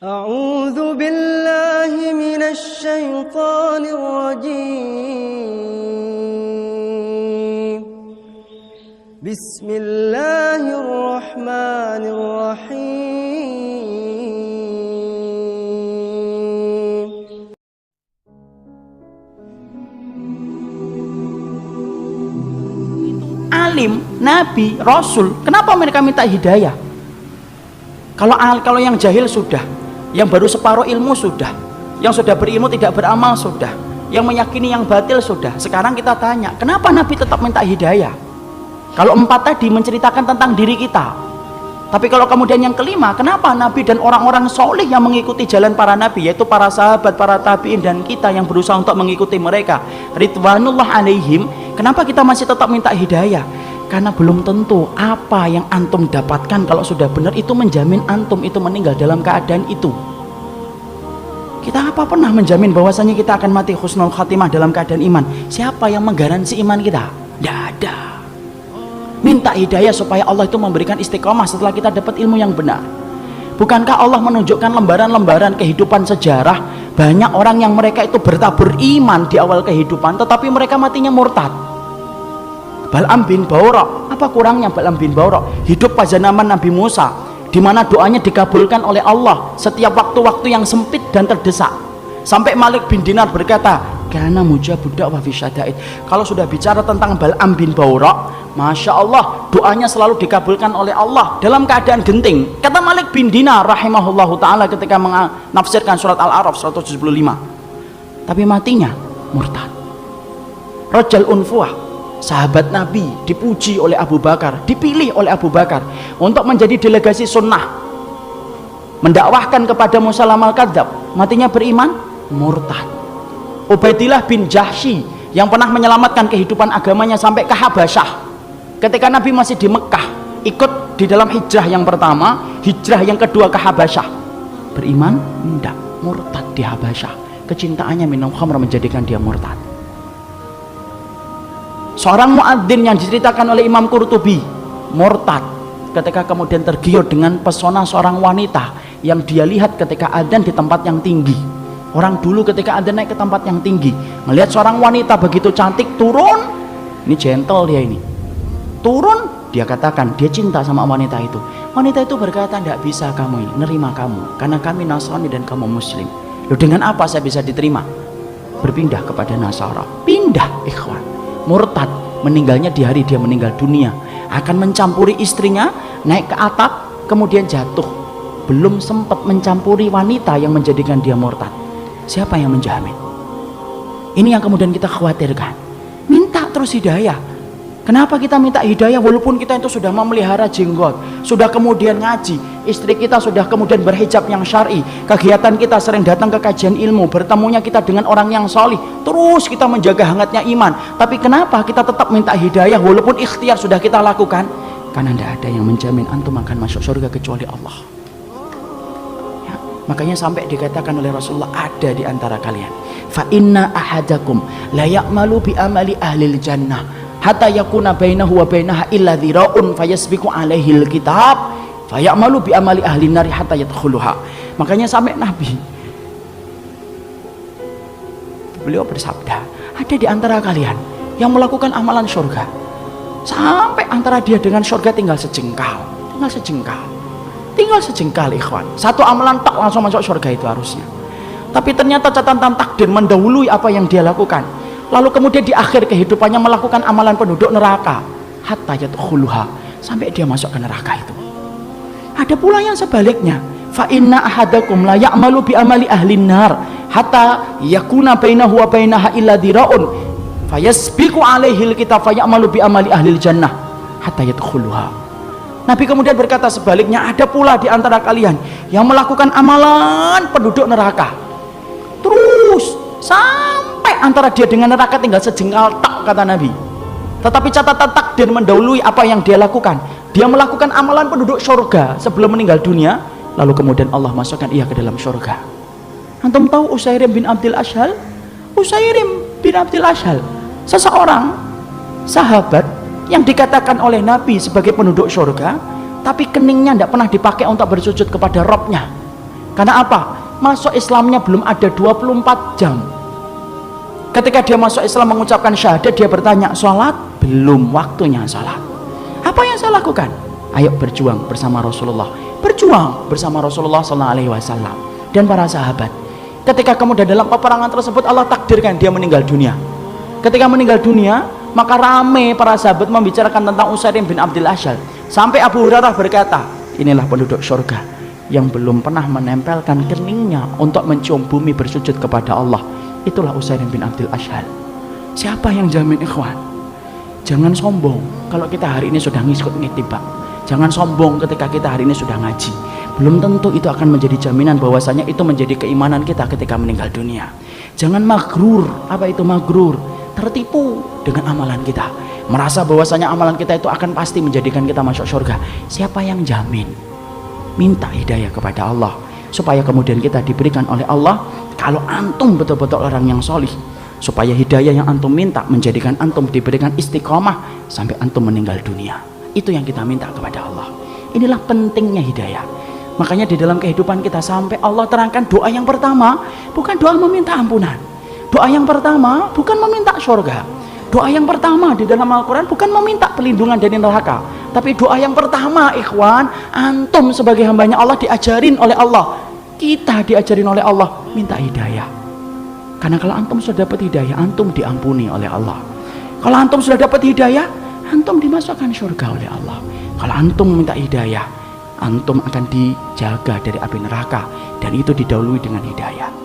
أعوذ بالله من الشيطان الرجيم بسم الله الرحمن الرحيم Alim, nabi, rasul, kenapa mereka minta hidayah? Kalau yang jahil sudah, yang baru separuh ilmu sudah, yang sudah berilmu tidak beramal sudah, yang meyakini yang batil sudah. Sekarang kita tanya, kenapa Nabi tetap minta hidayah? Kalau empat tadi menceritakan tentang diri kita, tapi kalau kemudian yang kelima, kenapa Nabi dan orang-orang soleh yang mengikuti jalan para Nabi, yaitu para sahabat, para tabi'in, dan kita yang berusaha untuk mengikuti mereka, ridwanullah alaihim, kenapa kita masih tetap minta hidayah? Karena belum tentu apa yang antum dapatkan kalau sudah benar itu menjamin antum itu meninggal dalam keadaan itu. Kita apa pernah menjamin bahwasanya kita akan mati husnul khatimah dalam keadaan iman? Siapa yang menggaransi iman kita? Tidak ada. Minta hidayah supaya Allah itu memberikan istiqomah setelah kita dapat ilmu yang benar. Bukankah Allah menunjukkan lembaran-lembaran kehidupan sejarah, banyak orang yang mereka itu bertabur iman di awal kehidupan tetapi mereka matinya murtad. Bal'am bin Ba'urah, apa kurangnya Bal'am bin Ba'urah? Hidup pada zaman Nabi Musa, di mana doanya dikabulkan oleh Allah setiap waktu-waktu yang sempit dan terdesak. Sampai Malik bin Dinar berkata, "Kana mujabudak wa fi syada'id." Kalau sudah bicara tentang Bal'am bin Ba'urah, Masya Allah, doanya selalu dikabulkan oleh Allah dalam keadaan genting. Kata Malik bin Dinar rahimahullahu ta'ala ketika menafsirkan surat Al-A'raf 175. Tapi matinya murtad. Rajal Unfuah, sahabat Nabi, dipuji oleh Abu Bakar, dipilih oleh Abu Bakar untuk menjadi delegasi sunnah mendakwahkan kepada Musalam al-Kadzab, matinya beriman murtad. Ubaidillah bin Jahsy yang pernah menyelamatkan kehidupan agamanya sampai ke Habasyah ketika Nabi masih di Mekah, ikut di dalam hijrah yang pertama, hijrah yang kedua ke Habasyah, beriman? Tidak, murtad di Habasyah. Kecintaannya minum khamr menjadikan dia murtad. Seorang muadzin yang diceritakan oleh Imam Qurtubi murtad ketika kemudian tergiur dengan pesona seorang wanita yang dia lihat ketika adzan di tempat yang tinggi. Orang dulu ketika adzan naik ke tempat yang tinggi, melihat seorang wanita begitu cantik turun, ini gentle dia ini, turun, dia katakan dia cinta sama wanita itu. Wanita itu berkata, "Tidak bisa kamu ini, nerima kamu karena kami Nasrani dan kamu Muslim." Loh, dengan apa saya bisa diterima? Berpindah kepada Nasara. Pindah, ikhwan. Murtad, meninggalnya di hari dia meninggal dunia, akan mencampuri istrinya, naik ke atap, kemudian jatuh, belum sempat mencampuri wanita yang menjadikan dia murtad. Siapa yang menjamin? Ini yang kemudian kita khawatirkan. Minta terus hidayah. Kenapa kita minta hidayah walaupun kita itu sudah memelihara jenggot, sudah kemudian ngaji, istri kita sudah kemudian berhijab yang syar'i, kegiatan kita sering datang ke kajian ilmu, bertemunya kita dengan orang yang solih, terus kita menjaga hangatnya iman. Tapi kenapa kita tetap minta hidayah walaupun ikhtiar sudah kita lakukan? Karena tidak ada yang menjamin antum akan masuk surga kecuali Allah. Ya, makanya sampai dikatakan oleh Rasulullah, ada di antara kalian, fa inna ahadakum la ya'malu bi amali ahlil jannah hatta yakuna bainahu wa bainaha illa dhira'un fayasbiqu alaihi alkitab fayamalu bi amali ahli nari hatta yadkhuluha. Makanya sampai Nabi beliau bersabda, ada di antara kalian yang melakukan amalan surga sampai antara dia dengan surga tinggal sejengkal, tinggal sejengkal ikhwan. Satu amalan tak langsung masuk surga itu harusnya, tapi ternyata catatan takdir mendahului apa yang dia lakukan. Lalu kemudian di akhir kehidupannya melakukan amalan penduduk neraka hatta yadkhuluha, sampai dia masuk ke neraka itu. Ada pula yang sebaliknya, fa inna ahadakum la ya'malu bi amali ahlin nar hatta yakuna bainahu wa bainaha illa dhira'un fayasbiqu alaihi alkitab fayamalu bi amali ahlil jannah hatta yadkhuluha. Nabi kemudian berkata sebaliknya, ada pula di antara kalian yang melakukan amalan penduduk neraka terus sampai antara dia dengan neraka tinggal sejengkal tak, kata Nabi. Tetapi catatan takdir mendahului apa yang dia lakukan. Dia melakukan amalan penduduk surga sebelum meninggal dunia, lalu kemudian Allah masukkan ia ke dalam surga. Antum tahu Usairim bin Abdul Ashhal? Usairim bin Abdul Ashhal, seseorang sahabat yang dikatakan oleh Nabi sebagai penduduk surga, tapi keningnya tidak pernah dipakai untuk bersujud kepada Robnya. Karena apa? Masuk Islamnya belum ada 24 jam. Ketika dia masuk Islam mengucapkan syahadat, dia bertanya, sholat? Belum waktunya sholat. Apa yang saya lakukan? Ayo berjuang bersama Rasulullah. Berjuang bersama Rasulullah SAW dan para sahabat. Ketika kemudian dalam peperangan tersebut Allah takdirkan dia meninggal dunia. Ketika meninggal dunia, maka rame para sahabat membicarakan tentang Usair bin Abdul Ashhal. Sampai Abu Hurairah berkata, inilah penduduk surga yang belum pernah menempelkan keningnya untuk mencium bumi bersujud kepada Allah. Itulah Usair bin Abdul Ashhal. Siapa yang jamin, ikhwan? Jangan sombong kalau kita hari ini sudah ngikut-ngitibak. Jangan sombong ketika kita hari ini sudah ngaji. Belum tentu itu akan menjadi jaminan bahwasanya itu menjadi keimanan kita ketika meninggal dunia. Jangan magrur. Apa itu magrur? Tertipu dengan amalan kita, merasa bahwasanya amalan kita itu akan pasti menjadikan kita masuk surga. Siapa yang jamin? Minta hidayah kepada Allah supaya kemudian kita diberikan oleh Allah. Kalau antum betul-betul orang yang solih, supaya hidayah yang antum minta menjadikan antum diberikan istiqomah sampai antum meninggal dunia. Itu yang kita minta kepada Allah. Inilah pentingnya hidayah. Makanya di dalam kehidupan kita sampai Allah terangkan doa yang pertama bukan doa meminta ampunan. Doa yang pertama bukan meminta surga. Doa yang pertama di dalam Al-Quran bukan meminta pelindungan dari neraka. Tapi doa yang pertama, ikhwan, antum sebagai hambanya Allah diajarin oleh Allah. Kita diajarin oleh Allah minta hidayah. Karena kalau antum sudah dapat hidayah, antum diampuni oleh Allah. Kalau antum sudah dapat hidayah, antum dimasukkan surga oleh Allah. Kalau antum minta hidayah, antum akan dijaga dari api neraka. Dan itu didahului dengan hidayah.